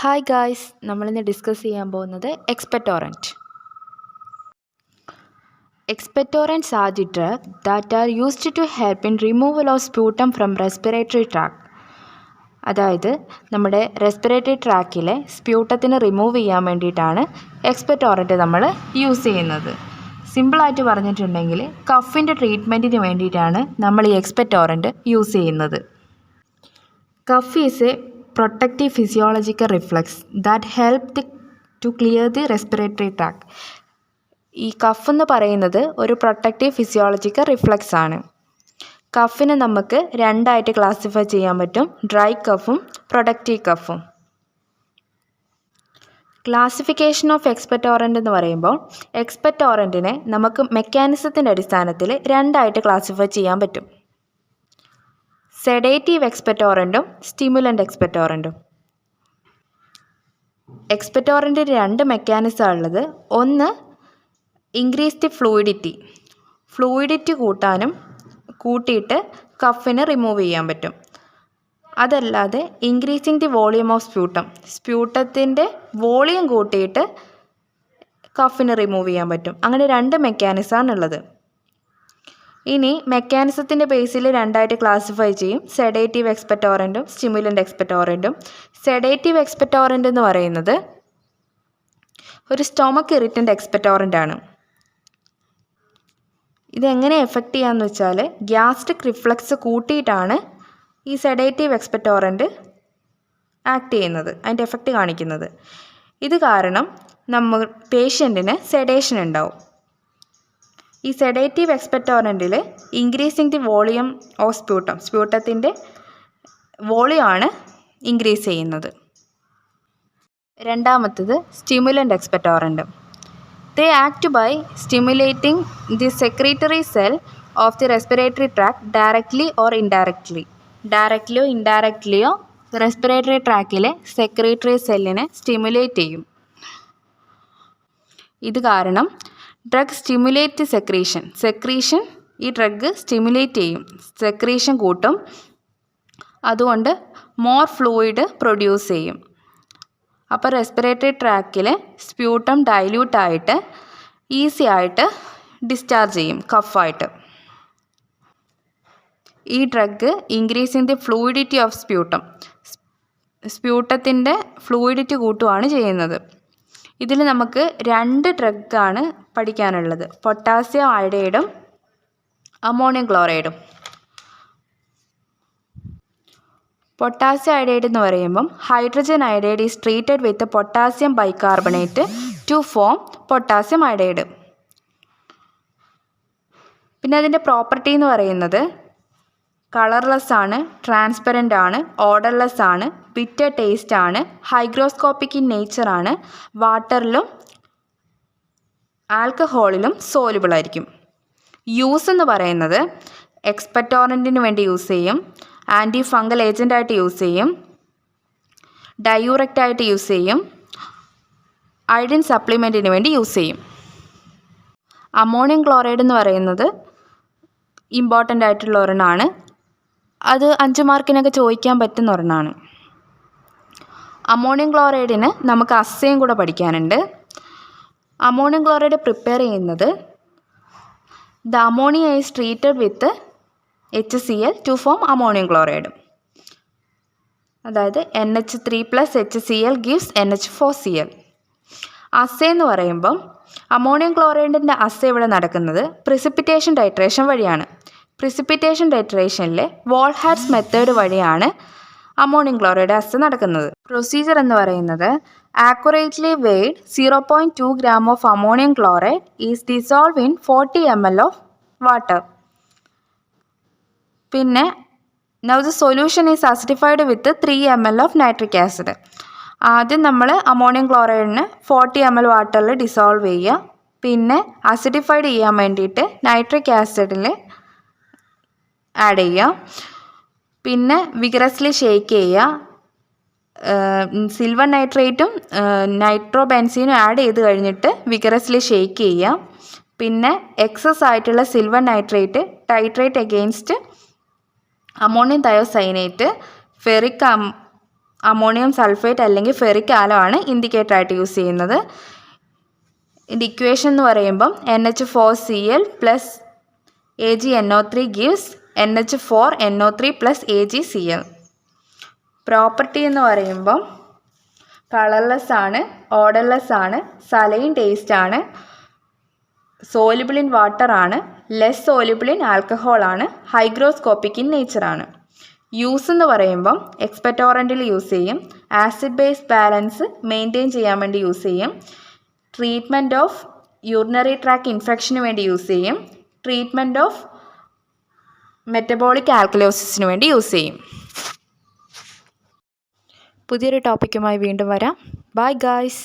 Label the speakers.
Speaker 1: Hi guys, നമ്മളിന്ന് discuss ചെയ്യാൻ പോകുന്നത് എക്സ്പെക്ടോറൻറ്റ്. Expectorants are the drugs that are used to help in removal of sputum from respiratory tract. അതായത് നമ്മുടെ respiratory ട്രാക്കിലെ സ്പ്യൂട്ടത്തിന് remove ചെയ്യാൻ വേണ്ടിയിട്ടാണ് എക്സ്പെക്ടോറൻറ്റ് നമ്മൾ യൂസ് ചെയ്യുന്നത്. സിമ്പിളായിട്ട് പറഞ്ഞിട്ടുണ്ടെങ്കിൽ കഫിൻ്റെ ട്രീറ്റ്മെൻറ്റിന് വേണ്ടിയിട്ടാണ് നമ്മൾ ഈ എക്സ്പെക്ടോറൻറ്റ് യൂസ് ചെയ്യുന്നത്. Cough is a protective physiological reflex that help to clear the respiratory tract. ഈ കഫ് എന്ന് പറയുന്നത് ഒരു പ്രൊട്ടക്റ്റീവ് ഫിസിയോളജിക്കൽ റിഫ്ലക്സ് ആണ്. കഫിനെ നമുക്ക് രണ്ടായിട്ട് ക്ലാസിഫൈ ചെയ്യാൻ പറ്റും, ഡ്രൈ കഫും പ്രൊഡക്റ്റീവ് കഫും. ക്ലാസിഫിക്കേഷൻ ഓഫ് എക്സ്പെക്ടോറൻറ്റ് എന്ന് പറയുമ്പോൾ എക്സ്പെക്ടോറൻറ്റിനെ നമുക്ക് മെക്കാനിസത്തിൻ്റെ അടിസ്ഥാനത്തിൽ രണ്ടായിട്ട് ക്ലാസിഫൈ ചെയ്യാൻ പറ്റും. Sedative എക്സ്പെക്ടോറൻറ്റും stimulant എക്സ്പെക്ടോറൻറ്റും. എക്സ്പെക്ടോറൻറ്റിന് രണ്ട് മെക്കാനിസമാണ് ഉള്ളത്. ഒന്ന് ഇൻക്രീസ് ദി ഫ്ലൂയിഡിറ്റി കൂട്ടിയിട്ട് കഫിനെ റിമൂവ് ചെയ്യാൻ പറ്റും. അതല്ലാതെ ഇൻക്രീസിങ് ദി വോളിയം ഓഫ് സ്പ്യൂട്ടത്തിൻ്റെ വോളിയം കൂട്ടിയിട്ട് കഫിനെ റിമൂവ് ചെയ്യാൻ പറ്റും. അങ്ങനെ രണ്ട് മെക്കാനിസമാണ് ഉള്ളത്. ഇനി മെക്കാനിസത്തിൻ്റെ ബേസിൽ രണ്ടായിട്ട് ക്ലാസിഫൈ ചെയ്യും, സെഡേറ്റീവ് എക്സ്പെക്ടോറൻറ്റും സ്റ്റിമുലൻ്റ് എക്സ്പെക്ടോറൻറ്റും. സെഡേറ്റീവ് എക്സ്പെക്ടോറൻറ്റ് എന്ന് പറയുന്നത് ഒരു സ്റ്റൊമക്ക് ഇറിറ്റൻ്റ് എക്സ്പെക്ടോറൻ്റ് ആണ്. ഇതെങ്ങനെ എഫക്റ്റ് ചെയ്യാമെന്ന് വെച്ചാൽ ഗ്യാസ്ട്രിക് റിഫ്ലക്സ് കൂട്ടിയിട്ടാണ് ഈ സെഡേറ്റീവ് എക്സ്പെക്ടോറൻറ്റ് ആക്ട് ചെയ്യുന്നത്, അതിൻ്റെ എഫക്റ്റ് കാണിക്കുന്നത്. ഇത് കാരണം പേഷ്യൻറ്റിന് സെഡേഷൻ ഉണ്ടാവും. ഈ സെഡേറ്റീവ് എക്സ്പെക്ടോറൻറ്റിൽ ഇൻക്രീസിങ് ദി വോളിയം ഓഫ് സ്പ്യൂട്ടത്തിൻ്റെ വോളിയമാണ് ഇൻക്രീസ് ചെയ്യുന്നത്. രണ്ടാമത്തത് stimulant expectorant. They act by stimulating the secretory cell of the respiratory tract directly or indirectly. ഇൻഡയറക്റ്റ്ലിയോ റെസ്പിറേറ്ററി ട്രാക്കിലെ സെക്രീറ്ററി സെല്ലിനെ സ്റ്റിമുലേറ്റ് ചെയ്യും. ഇത് കാരണം ഡ്രഗ് സ്റ്റിമുലേറ്റ് സെക്രീഷൻ ഈ ഡ്രഗ് സ്റ്റിമുലേറ്റ് ചെയ്യും, സെക്രീഷൻ കൂട്ടും. അതുകൊണ്ട് മോർ ഫ്ലൂയിഡ് പ്രൊഡ്യൂസ് ചെയ്യും. അപ്പോൾ റെസ്പിറേറ്ററി ട്രാക്കിൽ സ്പ്യൂട്ടം ഡൈല്യൂട്ടായിട്ട് ഈസി ആയിട്ട് ഡിസ്ചാർജ് ചെയ്യും കഫായിട്ട്. ഈ drug increasing the fluidity of സ്പ്യൂട്ടത്തിൻ്റെ fluidity കൂട്ടുകയാണ് ചെയ്യുന്നത്. ഇതിൽ നമുക്ക് രണ്ട് ഡ്രഗാണ് പഠിക്കാനുള്ളത്, പൊട്ടാസ്യം അയോഡൈഡും അമോണിയം ക്ലോറൈഡും. പൊട്ടാസ്യം അയോഡൈഡ് എന്ന് പറയുമ്പം hydrogen iodide is treated with potassium bicarbonate to form potassium iodide. പിന്നെ അതിൻ്റെ പ്രോപ്പർട്ടി എന്ന് പറയുന്നത് കളർലെസ് ആണ്, ട്രാൻസ്പെറൻ്റ് ആണ്, ഓഡർലെസ് ആണ്, ബിറ്റർ ടേസ്റ്റ് ആണ്, ഹൈഗ്രോസ്കോപ്പിക് ഇൻ നേച്ചറാണ്, വാട്ടറിലും ആൽക്കഹോളിലും സോലുബിൾ ആയിരിക്കും. യൂസ് എന്ന് പറയുന്നത് എക്സ്പെക്ടോറൻറ്റിന് വേണ്ടി യൂസ് ചെയ്യും, ആൻറ്റി ഫംഗൽ ഏജൻ്റായിട്ട് യൂസ് ചെയ്യും, ഡയൂറക്റ്റായിട്ട് യൂസ് ചെയ്യും, അയഡിൻ സപ്ലിമെൻറ്റിന് വേണ്ടി യൂസ് ചെയ്യും. അമോണിയം ക്ലോറൈഡ് എന്ന് പറയുന്നത് ഇമ്പോർട്ടൻ്റ് ആയിട്ടുള്ള ഒരെണ്ണമാണ്. അത് 5 മാർക്കിനൊക്കെ ചോദിക്കാൻ പറ്റുന്ന ഒരെണ്ണമാണ്. അമോണിയം ക്ലോറൈഡിന് നമുക്ക് അസ്സയും കൂടെ പഠിക്കാനുണ്ട്. അമോണിയം ക്ലോറൈഡ് പ്രിപ്പയർ ചെയ്യുന്നത് the ammonia is treated with HCl to form ammonium chloride. അതായത് NH3+HCl ഗിവ്സ് NH4Cl. അസ്സേ എന്ന് പറയുമ്പം അമോണിയം ക്ലോറൈഡിൻ്റെ അസ്സേ ഇവിടെ നടക്കുന്നത് പ്രിസിപ്പിറ്റേഷൻ ടൈട്രേഷൻ വഴിയാണ്. പ്രിസിപ്പിറ്റേഷൻ ടൈട്രേഷനിലെ വോൾഹാറ്റ്സ് മെത്തേഡ് വഴിയാണ് അമോണിയം ക്ലോറൈഡ് അസ്സേ നടക്കുന്നത്. പ്രൊസീജിയർ എന്ന് പറയുന്നത് accurately weighed 0.2 gram of ammonium chloride is dissolve in 40 ml of water. പിന്നെ now the solution is acidified with 3 ml of nitric acid. ആദ്യം നമ്മൾ അമോണിയം ക്ലോറൈഡിന് 40 ml വാട്ടറിൽ ഡിസോൾവ് ചെയ്യുക. പിന്നെ അസിഡിഫൈഡ് ചെയ്യാൻ വേണ്ടിയിട്ട് നൈട്രിക് ആസിഡിൽ ആഡ് ചെയ്യുക. പിന്നെ വിഗറസ്ലി ഷെയ്ക്ക് ചെയ്യുക. സിൽവർ നൈട്രേറ്റും നൈട്രോബെൻസീനും ആഡ് ചെയ്ത് കഴിഞ്ഞിട്ട് വിഗറസ്ലി ഷെയ്ക്ക് ചെയ്യുക. പിന്നെ എക്സസ് ആയിട്ടുള്ള silver nitrate titrate against ammonium thiocyanate, ferric ammonium sulphate അല്ലെങ്കിൽ ഫെറിക് ആലമാണ് ഇൻഡിക്കേറ്റർ ആയിട്ട് യൂസ് ചെയ്യുന്നത്. ഇതിൻ്റെ ഇക്വേഷൻ എന്ന് പറയുമ്പം NH4Cl plus AgNO3 gives NH4NO3 plus AgCl. Property എന്ന് പറയുമ്പം കളർലെസ് ആണ്, ഓഡർലെസ് ആണ്, സലൈൻ ടേസ്റ്റ് ആണ്, സോലുബിൾ ഇൻ വാട്ടർ ആണ്, ലെസ് സോലുബിൾ ഇൻ ആൽക്കഹോൾ ആണ്, ഹൈഗ്രോസ്കോപ്പിക് ഇൻ നേച്ചർ ആണ്. യൂസ് എന്ന് പറയുമ്പം എക്സ്പെക്ടോറൻറ്റിൽ യൂസ് ചെയ്യും, ആസിഡ് ബേസ് ബാലൻസ് മെയിൻറ്റെയിൻ ചെയ്യാൻ വേണ്ടി യൂസ് ചെയ്യും, ട്രീറ്റ്മെൻറ്റ് ഓഫ് യൂറിനറി ട്രാക്ക് ഇൻഫെക്ഷന് വേണ്ടി യൂസ് ചെയ്യും, ട്രീറ്റ്മെൻറ്റ് ഓഫ് മെറ്റബോളിക് ആൽക്കലോസിസിന് വേണ്ടി യൂസ് ചെയ്യും. പുതിയൊരു ടോപ്പിക്കുമായി വീണ്ടും വരാം. Bye guys.